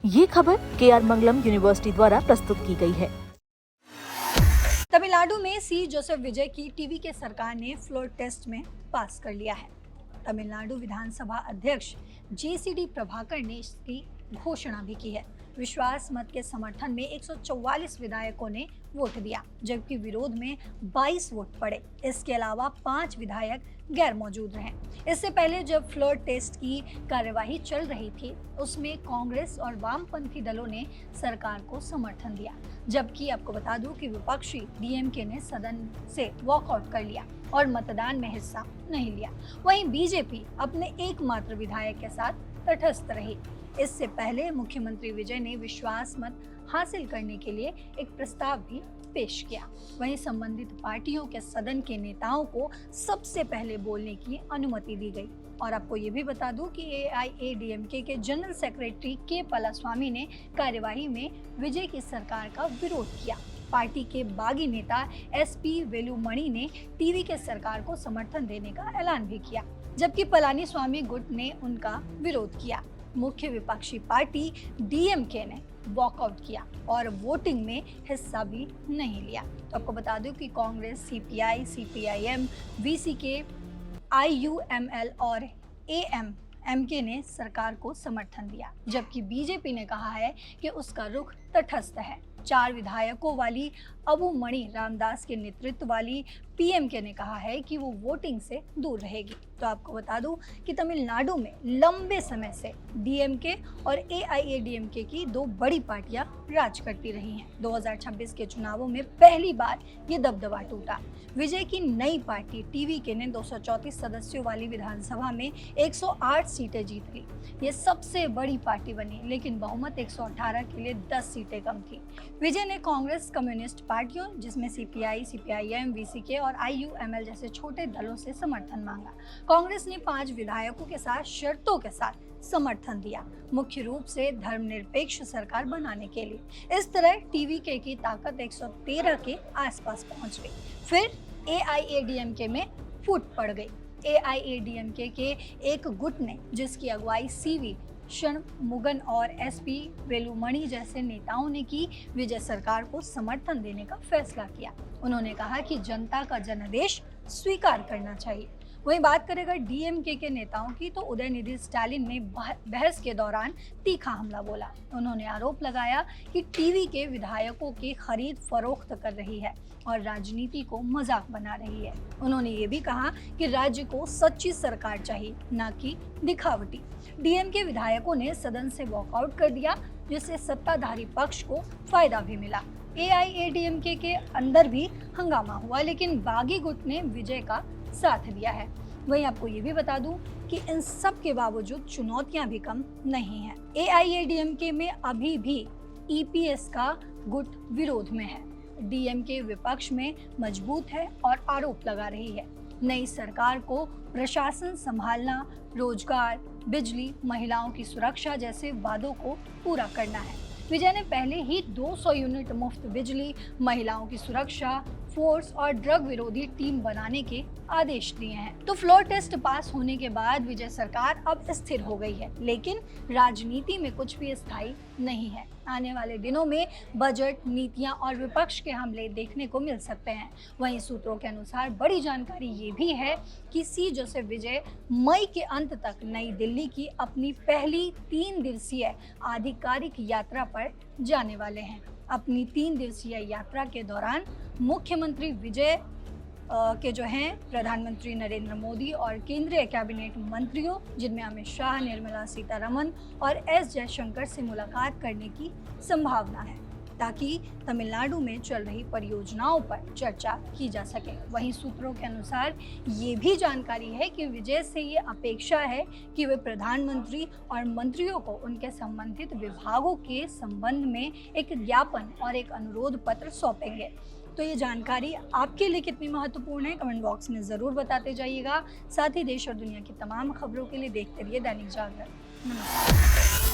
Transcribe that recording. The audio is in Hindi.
ये खबर KR मंगलम यूनिवर्सिटी द्वारा प्रस्तुत की गई है। तमिलनाडु में सी जोसेफ विजय की टीवी के सरकार ने फ्लोर टेस्ट में पास कर लिया है। तमिलनाडु विधानसभा अध्यक्ष JCD प्रभाकर ने इसकी घोषणा भी की है। विश्वास मत के समर्थन में 144 विधायकों ने वोट दिया, जबकि विरोध में 22 वोट पड़े। इसके अलावा 5 विधायक गैर मौजूद रहे। इससे पहले जब फ्लोर टेस्ट की कार्यवाही चल रही थी, उसमें कांग्रेस और वामपंथी दलों ने सरकार को समर्थन दिया, जबकि आपको बता दूं कि विपक्षी DMK ने सदन से वॉकआउट कर लिया और मतदान में हिस्सा नहीं लिया। वहीं BJP अपने एकमात्र विधायक के साथ तटस्थ रही। इससे पहले मुख्यमंत्री विजय ने विश्वास मत हासिल करने के लिए एक प्रस्ताव भी पेश किया। वहीं संबंधित पार्टियों के सदन के नेताओं को सबसे पहले बोलने की अनुमति दी गई। और आपको ये भी बता दूं कि AIADMK के जनरल सेक्रेटरी K पलास्वामी ने कार्यवाही में विजय की सरकार का विरोध किया। पार्टी के बागी नेता SP वेलुमणि ने टीवी के सरकार को समर्थन देने का ऐलान भी किया, जबकि पलानीस्वामी गुट ने उनका विरोध किया। मुख्य विपक्षी पार्टी DMK ने वॉकआउट किया और वोटिंग में हिस्सा भी नहीं लिया। तो आपको बता दूं कि Congress, CPI, CPIM, VCK, IUML और AMMK ने सरकार को समर्थन दिया, जबकि BJP ने कहा है कि उसका रुख तटस्थ है। 4 विधायकों वाली अबुमणि रामदास के नेतृत्व वाली PMK ने कहा है कि वो वोटिंग से दूर रहेगी। तो आपको बता दूं कि तमिलनाडु में लंबे समय से DMK और AIADMK की 2 बड़ी पार्टियां राज करती रही हैं। 2026 के चुनावों में पहली बार ये दबदबा टूटा। विजय की नई पार्टी TVK ने 234 सदस्यों वाली विधानसभा में 108 सीटें जीत ली। ये सबसे बड़ी पार्टी बनी, लेकिन बहुमत 118 के लिए 10 सीटें कम थी। विजय ने कांग्रेस, कम्युनिस्ट पार्टियों जिसमें CPI, CPIM, VCK और IUML जैसे छोटे दलों से समर्थन मांगा। कांग्रेस ने 5 विधायकों के साथ शर्तों के साथ समर्थन दिया, मुख्य रूप से धर्मनिरपेक्ष सरकार बनाने के लिए। इस तरह TVK की ताकत 113 के आसपास पहुंच गई। फिर AIADMK में फूट पड़ गई। AIADMK के एक गुट ने, जिसकी अगुवाई CV षणमुगन और SP वेलुमणि जैसे नेताओं ने की, विजय सरकार को समर्थन देने का फैसला किया। उन्होंने कहा कि जनता का जनादेश स्वीकार करना चाहिए। वहीं बात करें अगर DMK के नेताओं की, तो उदयनिधि स्टालिन ने बहस के दौरान तीखा हमला बोला। उन्होंने आरोप लगाया कि टीवी के विधायकों की खरीद फरोख्त कर रही है और राजनीति को मजाक बना रही है। उन्होंने ये भी कहा कि राज्य को सच्ची सरकार चाहिए, न कि दिखावटी। DMK विधायकों ने सदन से वॉकआउट कर दिया, जिससे सत्ताधारी पक्ष को फायदा भी मिला। AIADMK के अंदर भी हंगामा हुआ, लेकिन बागी गुट ने विजय का साथ दिया है। वहीं आपको ये भी बता दूं कि इन सब के बावजूद चुनौतियां भी कम नहीं हैं। AIADMK में अभी भी EPS का गुट विरोध में है। DMK विपक्ष में मजबूत है और आरोप लगा रही है। नई सरकार को प्रशासन संभालना, रोजगार, बिजली, महिलाओं की सुरक्षा जैसे वादों को पूरा करना है। विजय ने पहले ही 200 यूनिट मुफ्त बिजली, महिलाओं की सुरक्षा, फोर्स और ड्रग विरोधी टीम बनाने के आदेश दिए हैं। तो फ्लोर टेस्ट पास होने के बाद विजय सरकार अब स्थिर हो गई है, लेकिन राजनीति में कुछ भी स्थायी नहीं है। आने वाले दिनों में बजट, नीतियां और विपक्ष के हमले देखने को मिल सकते हैं। वहीं सूत्रों के अनुसार बड़ी जानकारी ये भी है कि सी जोसेफ विजय मई के अंत तक नई दिल्ली की अपनी पहली 3 दिवसीय आधिकारिक यात्रा पर जाने वाले हैं। अपनी 3 दिवसीय यात्रा के दौरान मुख्यमंत्री विजय के जो हैं प्रधानमंत्री नरेंद्र मोदी और केंद्रीय कैबिनेट मंत्रियों, जिनमें अमित शाह, निर्मला सीतारमण और S जयशंकर से मुलाकात करने की संभावना है, ताकि तमिलनाडु में चल रही परियोजनाओं पर चर्चा की जा सके। वहीं सूत्रों के अनुसार ये भी जानकारी है कि विजय से ये अपेक्षा है कि वे प्रधानमंत्री और मंत्रियों को उनके संबंधित विभागों के संबंध में एक ज्ञापन और एक अनुरोध पत्र सौंपेंगे। तो ये जानकारी आपके लिए कितनी महत्वपूर्ण है, कमेंट बॉक्स में ज़रूर बताते जाइएगा। साथ ही देश और दुनिया की तमाम खबरों के लिए देखते रहिए दैनिक जागरण। नमस्कार।